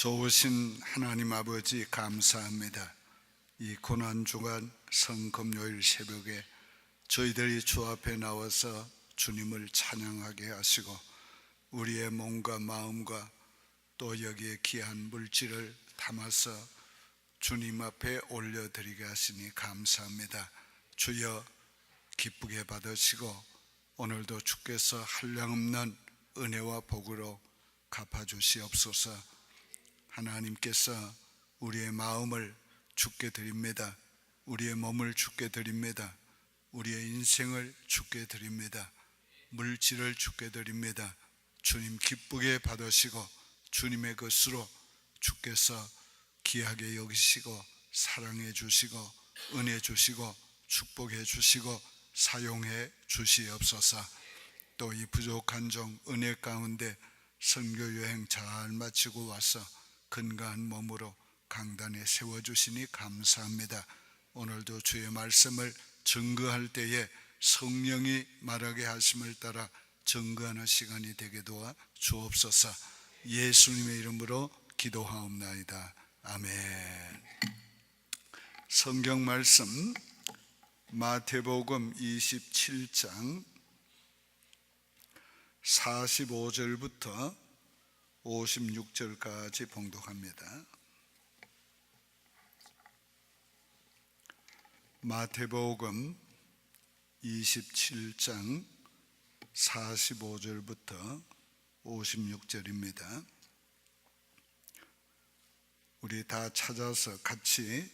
좋으신 하나님 아버지 감사합니다. 이 고난주간 성금요일 새벽에 저희들이 주 앞에 나와서 주님을 찬양하게 하시고 우리의 몸과 마음과 또 여기에 귀한 물질을 담아서 주님 앞에 올려드리게 하시니 감사합니다. 주여 기쁘게 받으시고 오늘도 주께서 한량없는 은혜와 복으로 갚아주시옵소서. 하나님께서 우리의 마음을 주께 드립니다. 우리의 몸을 주께 드립니다. 우리의 인생을 주께 드립니다. 물질을 주께 드립니다. 주님 기쁘게 받으시고 주님의 것으로 주께서 귀하게 여기시고 사랑해 주시고 은혜 주시고 축복해 주시고 사용해 주시옵소서. 또 이 부족한 종 은혜 가운데 선교 여행 잘 마치고 와서 건강한 몸으로 강단에 세워주시니 감사합니다. 오늘도 주의 말씀을 증거할 때에 성령이 말하게 하심을 따라 증거하는 시간이 되게 도와 주옵소서. 예수님의 이름으로 기도하옵나이다. 아멘. 성경 말씀 마태복음 27장 45절부터 56절까지 봉독합니다. 마태복음 27장 45절부터 56절입니다. 우리 다 찾아서 같이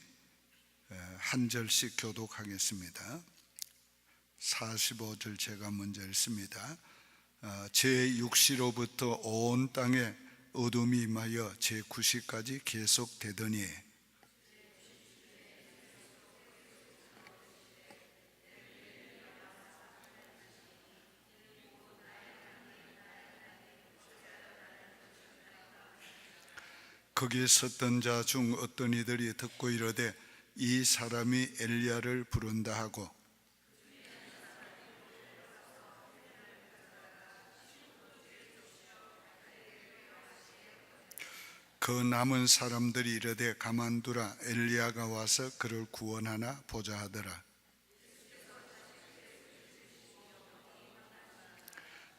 한 절씩 교독하겠습니다. 45절 제가 먼저 읽습니다. 제6시로부터 온 땅에 어둠이 임하여 제9시까지 계속되더니 거기에 섰던 자 중 어떤 이들이 듣고 이르되 이 사람이 엘리야를 부른다 하고 그 남은 사람들이 이르되 가만두라 엘리야가 와서 그를 구원하나 보자 하더라.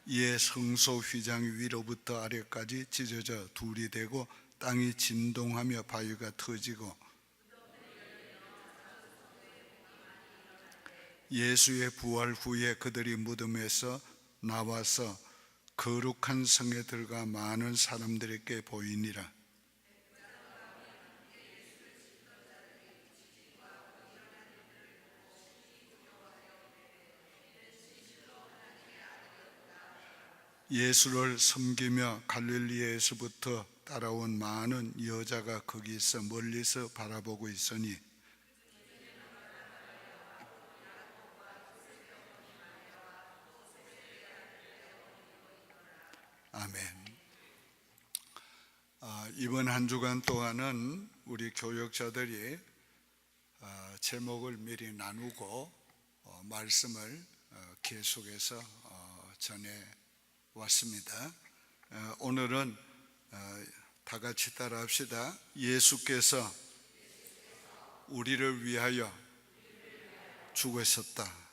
이에 성소 휘장 위로부터 아래까지 찢어져 둘이 되고 땅이 진동하며 바위가 터지고 예수의 부활 후에 그들이 무덤에서 나와서 거룩한 성에 들어가 많은 사람들에게 보이니라. 예수를 섬기며 갈릴리에서부터 따라온 많은 여자가 거기서 멀리서 바라보고 있으니 아멘. 이번 한 주간 동안은 우리 교역자들이 제목을 미리 나누고 말씀을 계속해서 전해 왔습니다. 오늘은 다 같이 따라합시다. 예수께서 우리를 위하여 죽으셨다.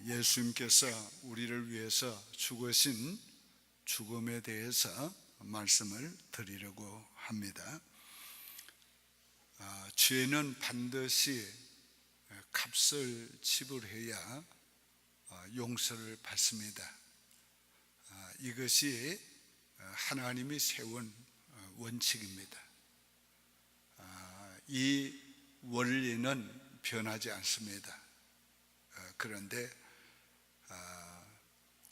예수님께서 우리를 위해서 죽으신 죽음에 대해서 말씀을 드리려고 합니다. 죄는 반드시 값을 지불해야 용서를 받습니다. 이것이 하나님이 세운 원칙입니다. 이 원리는 변하지 않습니다. 그런데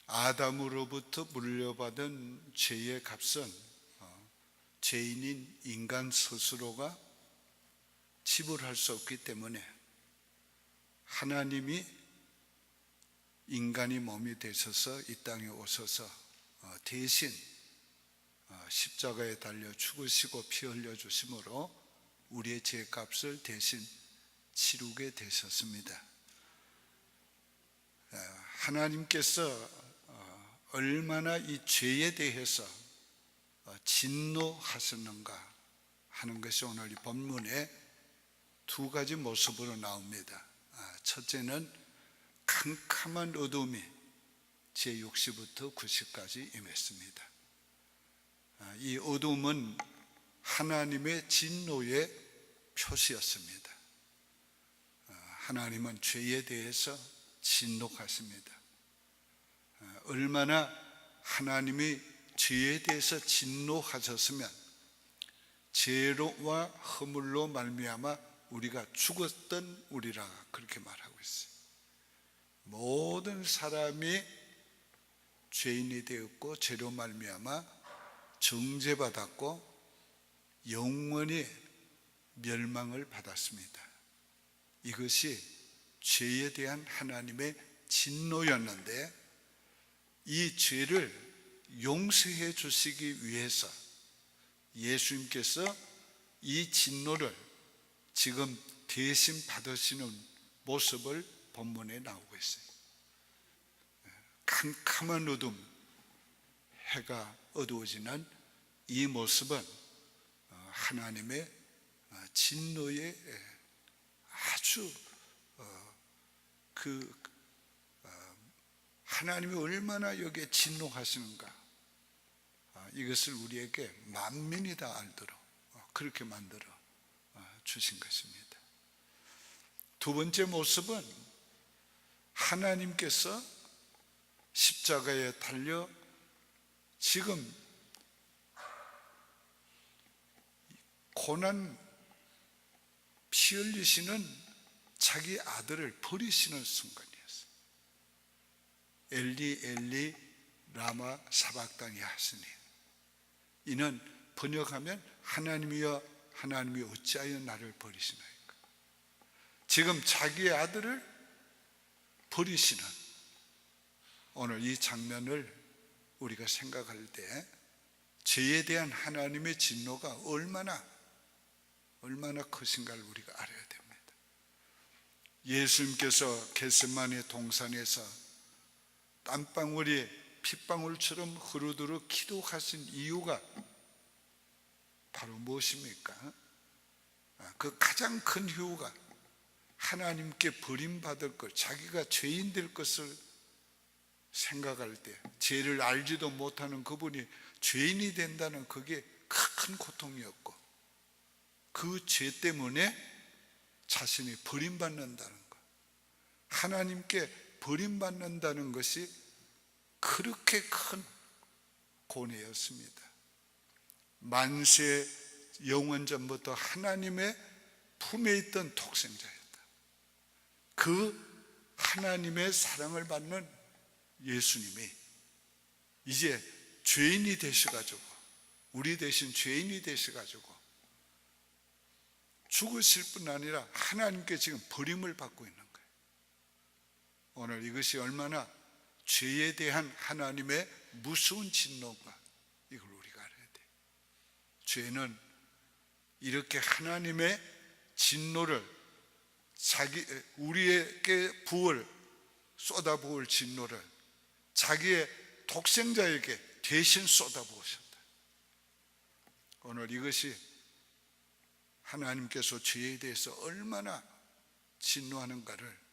아담으로부터 물려받은 죄의 값은 죄인인 인간 스스로가 지불할 수 없기 때문에 하나님이 인간이 몸이 되셔서 이 땅에 오셔서 대신 십자가에 달려 죽으시고 피 흘려 주심으로 우리의 죄값을 대신 치르게 되셨습니다. 하나님께서 얼마나 이 죄에 대해서 진노하셨는가 하는 것이 오늘 이 본문에 두 가지 모습으로 나옵니다. 첫째는 캄캄한 어둠이 제6시부터 9시까지 임했습니다. 이 어둠은 하나님의 진노의 표시였습니다. 하나님은 죄에 대해서 진노하십니다. 얼마나 하나님이 죄에 대해서 진노하셨으면 죄로와 허물로 말미암아 우리가 죽었던 우리라 그렇게 말하고 있어요. 모든 사람이 죄인이 되었고 죄로 말미암아 정죄받았고 영원히 멸망을 받았습니다. 이것이 죄에 대한 하나님의 진노였는데 이 죄를 용서해 주시기 위해서 예수님께서 이 진노를 지금 대신 받으시는 모습을 본문에 나오고 있어요. 캄캄한 어둠, 해가 어두워지는 이 모습은 하나님의 진노의 아주 하나님이 얼마나 여기에 진노하시는가, 이것을 우리에게 만민이 다 알도록 그렇게 만들어 주신 것입니다. 두 번째 모습은 하나님께서 십자가에 달려 지금 고난 피 흘리시는 자기 아들을 버리시는 순간이었어요. 엘리 엘리 라마 사박다니 하시니, 이는 번역하면 하나님이여 하나님이 어찌하여 나를 버리시나이까. 지금 자기의 아들을 버리시는 오늘 이 장면을 우리가 생각할 때 죄에 대한 하나님의 진노가 얼마나 크신가를 우리가 알아야 됩니다. 예수님께서 겟세마네 동산에서 땀방울이 핏방울처럼 흐르도록 기도하신 이유가 바로 무엇입니까? 그 가장 큰 이유가 하나님께 버림받을 것, 자기가 죄인 될 것을 생각할 때 죄를 알지도 못하는 그분이 죄인이 된다는 그게 큰 고통이었고, 그 죄 때문에 자신이 버림받는다는 것, 하나님께 버림받는다는 것이 그렇게 큰 고뇌였습니다. 만세 영원전부터 하나님의 품에 있던 독생자였다. 그 하나님의 사랑을 받는 예수님이 이제 죄인이 되셔가지고, 우리 대신 죄인이 되셔가지고 죽으실 뿐 아니라 하나님께 지금 버림을 받고 있는 거예요. 오늘 이것이 얼마나 죄에 대한 하나님의 무서운 진노인가, 이걸 우리가 알아야 돼요. 죄는 이렇게 하나님의 진노를 우리에게 쏟아부을 진노를 자기의 독생자에게 대신 쏟아부으셨다. 오늘 이것이 하나님께서 죄에 대해서 얼마나 진노하는가를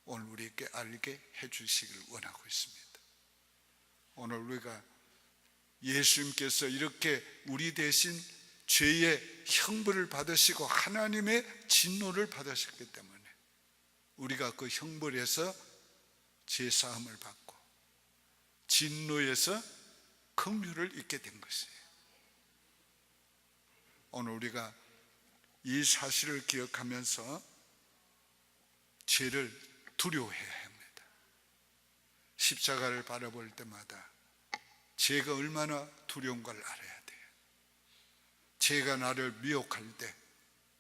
오늘 우리에게 알게 해주시길 원하고 있습니다. 오늘 우리가 예수님께서 이렇게 우리 대신 죄의 형벌을 받으시고 하나님의 진노를 받으셨기 때문에 우리가 그 형벌에서 제사함을 받고 진노에서 긍휼을 잊게 된 것이에요. 오늘 우리가 이 사실을 기억하면서 죄를 두려워해야 합니다. 십자가를 바라볼 때마다 죄가 얼마나 두려운 걸 알아야 돼요. 죄가 나를 미혹할 때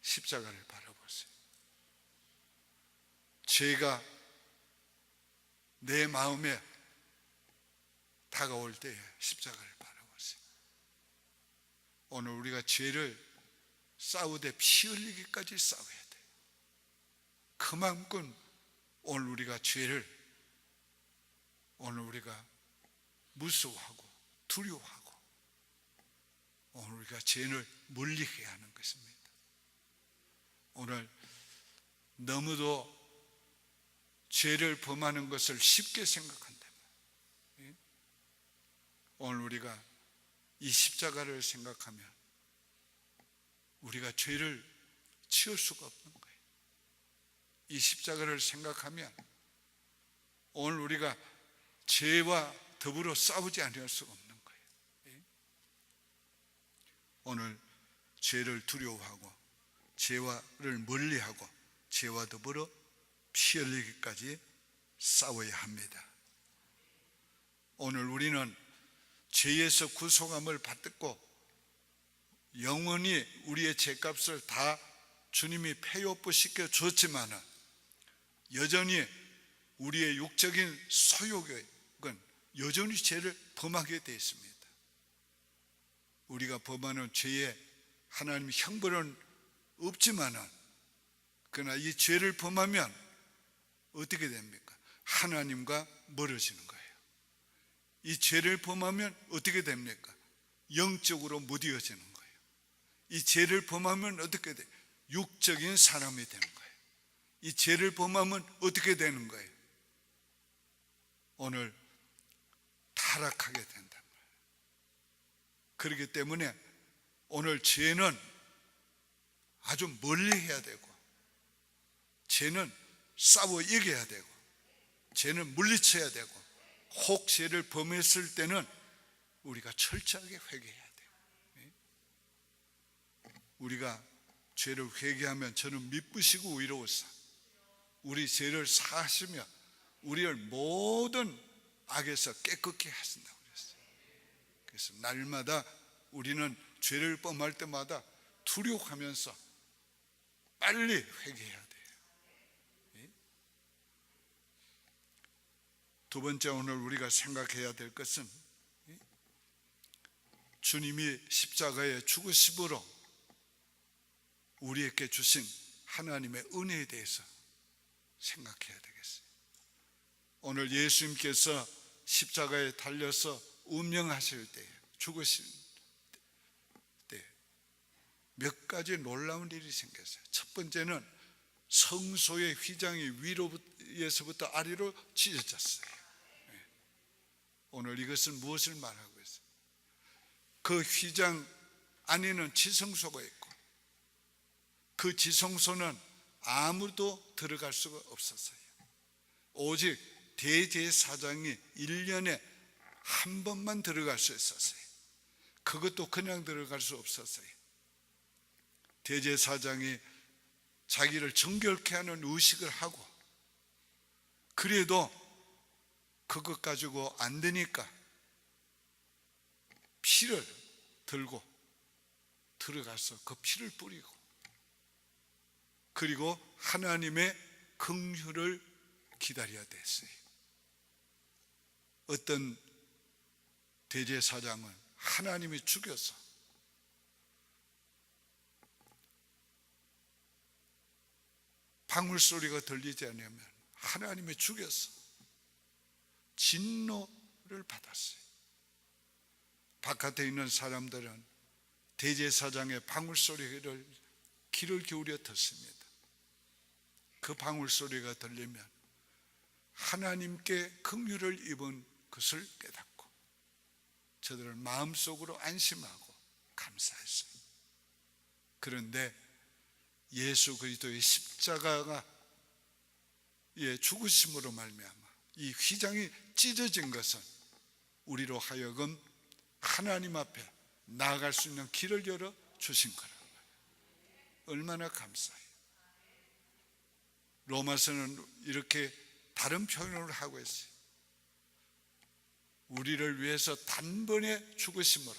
십자가를 바라보세요. 죄가 내 마음에 다가올 때 십자가를 바라보세요. 오늘 우리가 죄를 싸우되 피 흘리기까지 싸워야 돼요. 그만큼 오늘 우리가 죄를 오늘 우리가 무서워하고 두려워하고 오늘 우리가 죄를 멀리해야 하는 것입니다. 오늘 너무도 죄를 범하는 것을 쉽게 생각한다. 오늘 우리가 이 십자가를 생각하면 우리가 죄를 지을 수가 없는 거예요. 이 십자가를 생각하면 오늘 우리가 죄와 더불어 싸우지 않을 수가 없는 거예요. 오늘 죄를 두려워하고 죄를 멀리하고 죄와 더불어 피 흘리기까지 싸워야 합니다. 오늘 우리는 죄에서 구속함을 받고 영원히 우리의 죄값을 다 주님이 폐업시켜 줬지만 여전히 우리의 육적인 소욕은 여전히 죄를 범하게 되어 있습니다. 우리가 범하는 죄에 하나님의 형벌은 없지만 그러나 이 죄를 범하면 어떻게 됩니까? 하나님과 멀어지는 거예요. 이 죄를 범하면 어떻게 됩니까? 영적으로 무뎌지는 거예요. 이 죄를 범하면 어떻게 돼요? 육적인 사람이 되는 거예요. 이 죄를 범하면 어떻게 되는 거예요? 오늘 타락하게 된단 말이에요. 그렇기 때문에 오늘 죄는 아주 멀리 해야 되고 죄는 싸워 이겨야 되고 죄는 물리쳐야 되고 혹 죄를 범했을 때는 우리가 철저하게 회개해야 돼요. 우리가 죄를 회개하면 저는 미쁘시고 의로우사 우리 죄를 사하시며 우리를 모든 악에서 깨끗게 하신다고 그랬어요. 그래서 날마다 우리는 죄를 범할 때마다 두려워하면서 빨리 회개해야 돼요. 두 번째, 오늘 우리가 생각해야 될 것은 주님이 십자가에 죽으심으로 우리에게 주신 하나님의 은혜에 대해서 생각해야 되겠어요. 오늘 예수님께서 십자가에 달려서 운명하실 때, 죽으실 때 몇 가지 놀라운 일이 생겼어요. 첫 번째는 성소의 휘장이 위로에서부터 아래로 찢어졌어요. 오늘 이것은 무엇을 말하고 있어요? 그 휘장 안에는 지성소가 있고 그 지성소는 아무도 들어갈 수가 없었어요. 오직 대제사장이 1년에 한 번만 들어갈 수 있었어요. 그것도 그냥 들어갈 수 없었어요. 대제사장이 자기를 정결케 하는 의식을 하고 그래도 그것 가지고 안 되니까 피를 들고 들어가서 그 피를 뿌리고 그리고 하나님의 긍휼을 기다려야 됐어요. 어떤 대제사장은 하나님이 죽여서 방울소리가 들리지 않으면 하나님이 죽여서 진노를 받았어요. 바깥에 있는 사람들은 대제사장의 방울소리를 귀를 기울여 듣습니다. 그 방울소리가 들리면 하나님께 긍휼을 입은 것을 깨닫고 저들은 마음속으로 안심하고 감사했어요. 그런데 예수 그리스도의 십자가가 죽으심으로 말미암아 이 휘장이 찢어진 것은 우리로 하여금 하나님 앞에 나아갈 수 있는 길을 열어 주신 거란 말이에요. 얼마나 감사해요. 로마서는 이렇게 다른 표현을 하고 있어요. 우리를 위해서 단번에 죽으심으로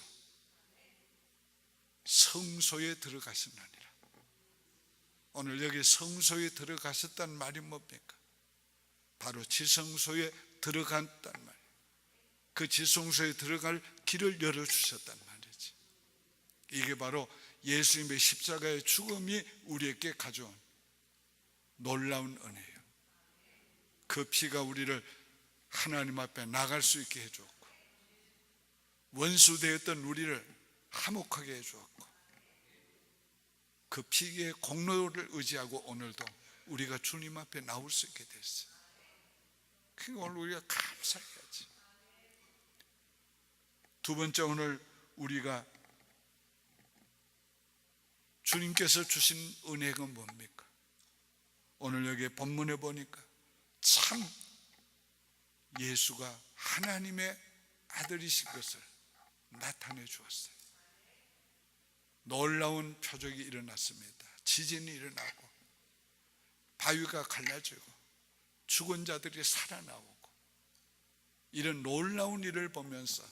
성소에 들어가셨나니라. 오늘 여기 성소에 들어가셨다는 말이 뭡니까? 바로 지성소에 들어갔단 말이에요. 그 지성소에 들어갈 길을 열어주셨단 말이지. 이게 바로 예수님의 십자가의 죽음이 우리에게 가져온 놀라운 은혜예요. 그 피가 우리를 하나님 앞에 나갈 수 있게 해줬고 원수 되었던 우리를 화목하게 해주었고, 그 피의 공로를 의지하고 오늘도 우리가 주님 앞에 나올 수 있게 됐어요. 그러니까 오늘 우리가 감사해야지. 두 번째, 오늘 우리가 주님께서 주신 은혜가 뭡니까? 오늘 여기 본문에 보니까 참 예수가 하나님의 아들이신 것을 나타내 주었어요. 놀라운 표적이 일어났습니다. 지진이 일어나고 바위가 갈라지고 죽은 자들이 살아나오고, 이런 놀라운 일을 보면서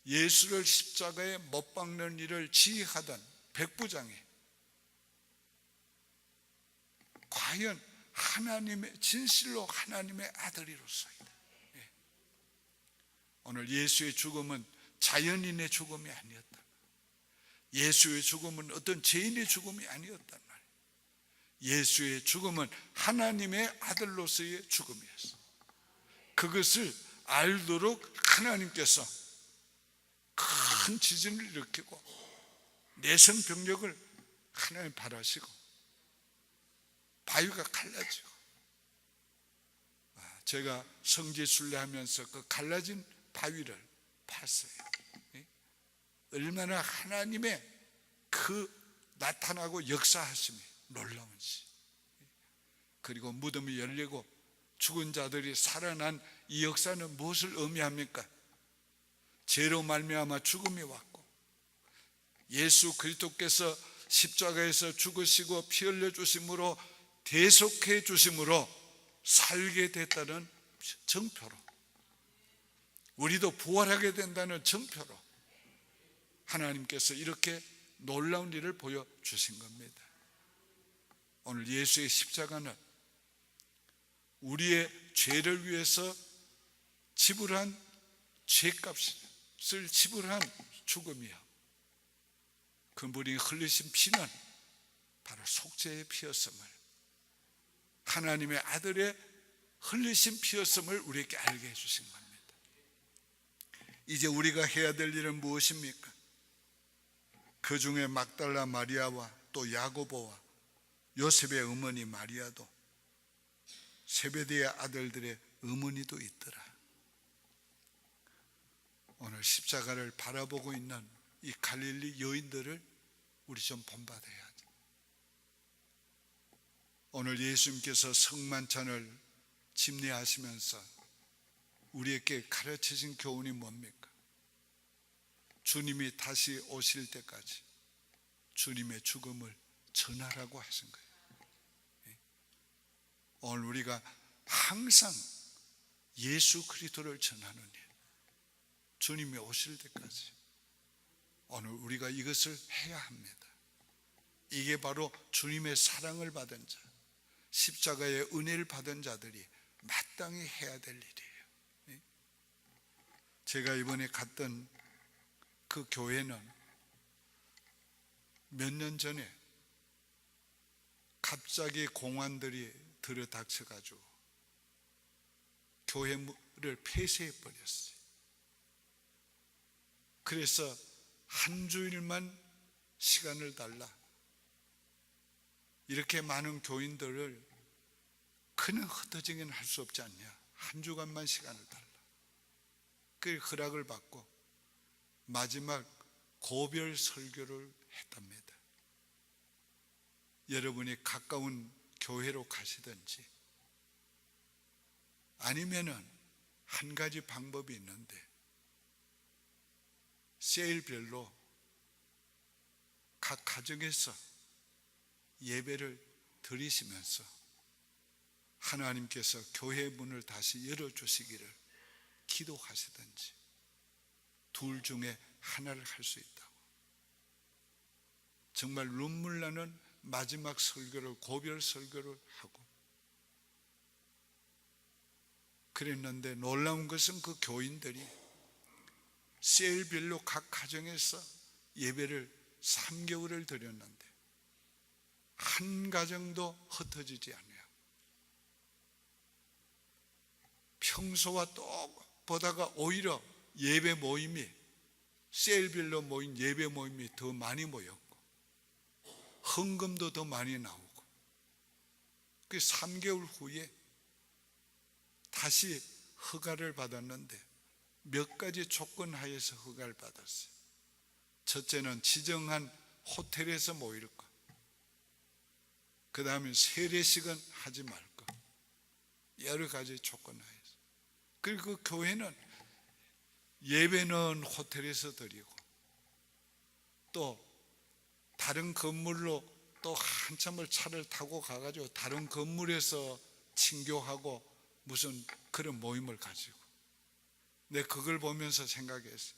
예수를 십자가에 못 박는 일을 지휘하던 백부장이 과연 하나님의, 진실로 하나님의 아들이로서이다. 오늘 예수의 죽음은 자연인의 죽음이 아니었다. 예수의 죽음은 어떤 죄인의 죽음이 아니었단 말이에요. 예수의 죽음은 하나님의 아들로서의 죽음이었어. 그것을 알도록 하나님께서 큰 지진을 일으키고 내성병력을 하나님 발하시고 바위가 갈라지고, 제가 성지순례 하면서 그 갈라진 바위를 봤어요. 얼마나 하나님의 그 나타나고 역사하심이 놀라운지. 그리고 무덤이 열리고 죽은 자들이 살아난 이 역사는 무엇을 의미합니까? 죄로 말미암아 죽음이 왔고 예수 그리스도께서 십자가에서 죽으시고 피 흘려 주심으로 대속해 주심으로 살게 됐다는 증표로, 우리도 부활하게 된다는 증표로 하나님께서 이렇게 놀라운 일을 보여주신 겁니다. 오늘 예수의 십자가는 우리의 죄를 위해서 지불한 죄값을 지불한 죽음이요, 그분이 흘리신 피는 바로 속죄의 피였음을, 하나님의 아들의 흘리신 피였음을 우리에게 알게 해주신 겁니다. 이제 우리가 해야 될 일은 무엇입니까? 그 중에 막달라 마리아와 또 야고보와 요셉의 어머니 마리아도 세베대의 아들들의 어머니도 있더라. 오늘 십자가를 바라보고 있는 이 갈릴리 여인들을 우리 좀 본받아야지. 오늘 예수님께서 성만찬을 집례하시면서 우리에게 가르치신 교훈이 뭡니까? 주님이 다시 오실 때까지 주님의 죽음을 전하라고 하신 거예요. 오늘 우리가 항상 예수 그리스도를 전하는 일, 주님이 오실 때까지 오늘 우리가 이것을 해야 합니다. 이게 바로 주님의 사랑을 받은 자, 십자가의 은혜를 받은 자들이 마땅히 해야 될 일이에요. 제가 이번에 갔던 그 교회는 몇 년 전에 갑자기 공안들이 들어닥쳐가지고 교회를 폐쇄해 버렸어요. 그래서 한 주일만 시간을 달라, 이렇게 많은 교인들을 그냥 흩어지긴 할 수 없지 않냐, 한 주간만 시간을 달라. 그 허락을 받고 마지막 고별 설교를 했답니다. 여러분이 가까운 교회로 가시든지 아니면은 한 가지 방법이 있는데, 세일별로 각 가정에서 예배를 드리시면서 하나님께서 교회 문을 다시 열어주시기를 기도하시든지 둘 중에 하나를 할 수 있다고. 정말 눈물 나는 마지막 설교를, 고별 설교를 하고 그랬는데, 놀라운 것은 그 교인들이 세일별로 각 가정에서 예배를 3개월을 드렸는데 한 가정도 흩어지지 않아요. 평소와 또 보다가 오히려 예배 모임이 세일빌로 모인 예배 모임이 더 많이 모였고 헌금도 더 많이 나오고, 그 3개월 후에 다시 허가를 받았는데 몇 가지 조건 하에서 허가를 받았어요. 첫째는 지정한 호텔에서 모일 것, 그 다음에 세례식은 하지 말 것, 여러 가지 조건 하에서. 그리고 그 교회는 예배는 호텔에서 드리고 또 다른 건물로 또 한참을 차를 타고 가가지고 다른 건물에서 친교하고 무슨 그런 모임을 가지고, 내가 그걸 보면서 생각했어요.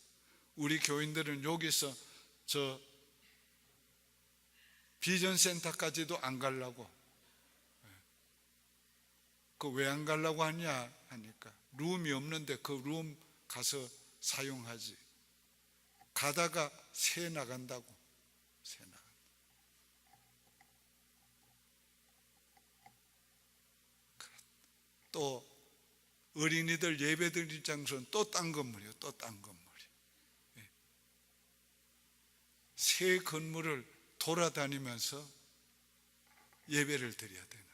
우리 교인들은 여기서 저 비전센터까지도 안 가려고, 그 왜 안 가려고 하냐 하니까 룸이 없는데 그 룸 가서 사용하지, 가다가 새 나간다고. 새 나간다. 또 어린이들 예배 드릴 장소는 또 딴 건물이에요. 또 딴 건물이. 새 건물을 돌아다니면서 예배를 드려야 되는.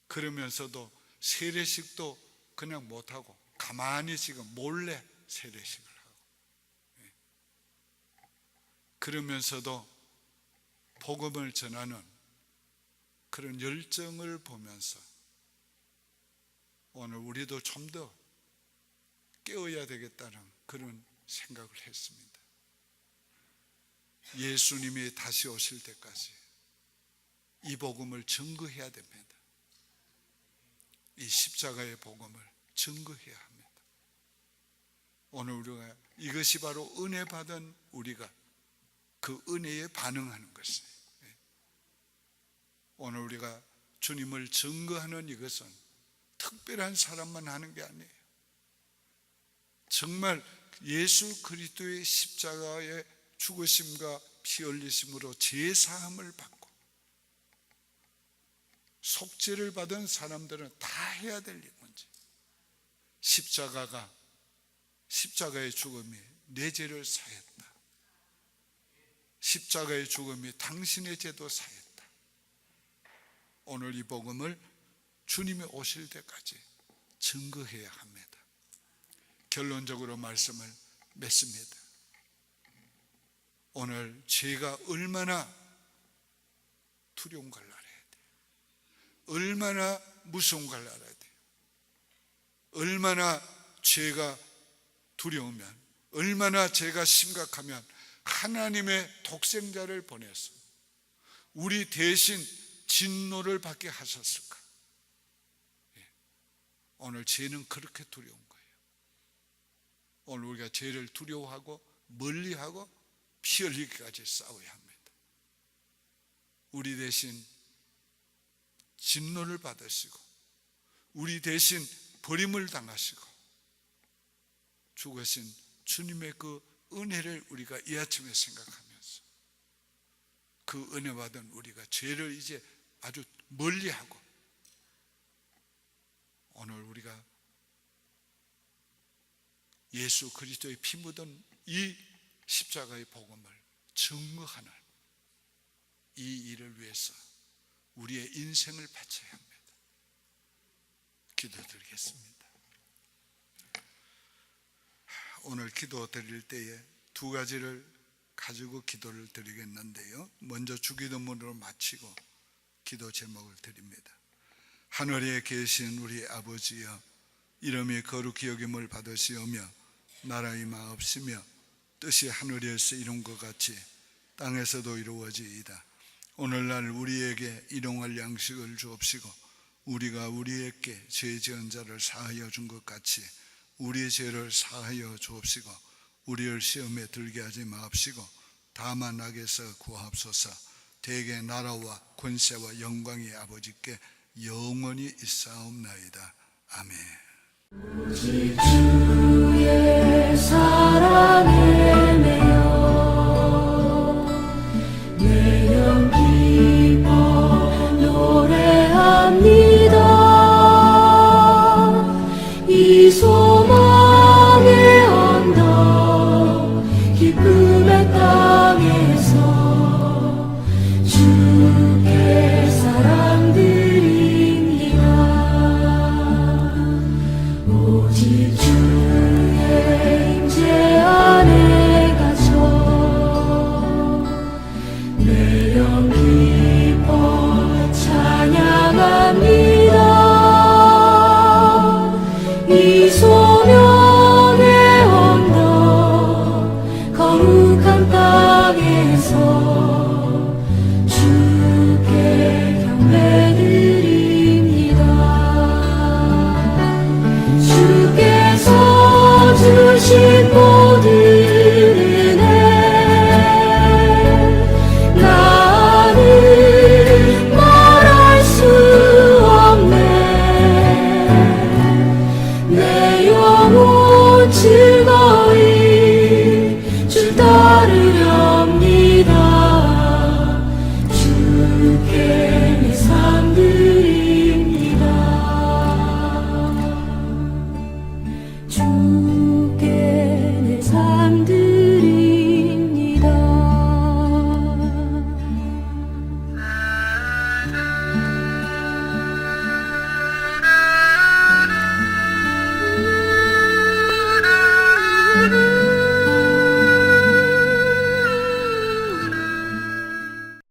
그러면서도 세례식도 그냥 못하고 가만히 지금 몰래 세례식을 하고, 그러면서도 복음을 전하는 그런 열정을 보면서 오늘 우리도 좀 더 깨어야 되겠다는 그런 생각을 했습니다. 예수님이 다시 오실 때까지 이 복음을 증거해야 됩니다. 이 십자가의 복음을 증거해야 합니다. 오늘 우리가 이것이 바로 은혜 받은 우리가 그 은혜에 반응하는 것이에요. 오늘 우리가 주님을 증거하는 이것은 특별한 사람만 하는 게 아니에요. 정말 예수 그리스도의 십자가의 죽으심과 피 흘리심으로 죄사함을 받고 속죄를 받은 사람들은 다 해야 될 문제. 십자가의 죽음이 내 죄를 사했다. 십자가의 죽음이 당신의 죄도 사했다. 오늘 이 복음을 주님이 오실 때까지 증거해야 합니다. 결론적으로 말씀을 맺습니다. 오늘 죄가 얼마나 두려운 걸 알아야 돼요. 얼마나 무서운 걸 알아야 돼요. 얼마나 죄가 두려우면, 얼마나 죄가 심각하면 하나님의 독생자를 보내서 우리 대신 진노를 받게 하셨을까? 오늘 죄는 그렇게 두려운 거예요. 오늘 우리가 죄를 두려워하고 멀리하고 피 흘리기까지 싸워야 합니다. 우리 대신 진노를 받으시고 우리 대신 버림을 당하시고 죽으신 주님의 그 은혜를 우리가 이 아침에 생각하면서 그 은혜 받은 우리가 죄를 이제 아주 멀리하고 오늘 우리가 예수 그리스도의 피 묻은 이 십자가의 복음을 증거하는 이 일을 위해서 우리의 인생을 바쳐야 합니다. 기도드리겠습니다. 오늘 기도 드릴 때에 두 가지를 가지고 기도를 드리겠는데요, 먼저 주기도문으로 마치고 기도 제목을 드립니다. 하늘에 계신 우리 아버지여, 이름이 거룩히 여김을 받으시오며 나라의 마옵시며 뜻이 하늘에서 이룬 것 같이 땅에서도 이루어지이다. 오늘날 우리에게 일용할 양식을 주옵시고 우리가 우리에게 죄 지은 자를 사하여 준 것 같이 우리의 죄를 사하여 주옵시고 우리를 시험에 들게 하지 마옵시고 다만 악에서 구하옵소서. 대개 나라와 권세와 영광이 아버지께 영원히 있사옵나이다. 아멘. 오직 주의 사랑에 매여 내 영 기뻐 노래합니다. 이 소망을 오직 주